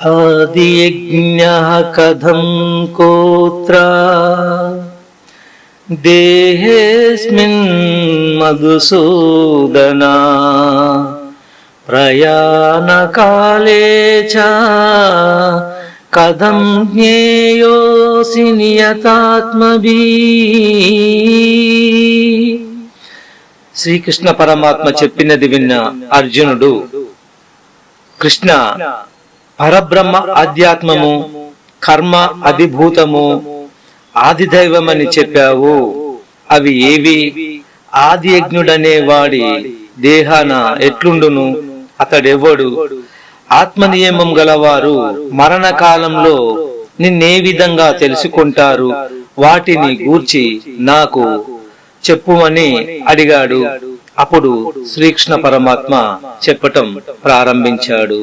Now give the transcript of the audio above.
ఆదియజ్ఞః కథం కోత్ర దేహేస్మిన్ మధుసూదన ప్రయాణకాలే చ కథం జ్ఞేయోసి నియతాత్మభిః. శ్రీకృష్ణ పరమాత్మ చెప్పినది విన్న అర్జునుడు, కృష్ణ, పరబ్రహ్మ ఆధ్యాత్మము, కర్మ అధిభూతము, ఆదిదైవమని చెప్పావు. అవి ఏవి? ఆది యజ్ఞుడనే వాడి దేహాన ఎట్లుండును? అతడెవ్వడు? ఆత్మ నియమం గలవారు మరణకాలంలో నిన్నే విధంగా తెలుసుకుంటారు? వాటిని గూర్చి నాకు చెప్పుమని అడిగాడు. అప్పుడు శ్రీకృష్ణ పరమాత్మ చెప్పటం ప్రారంభించాడు.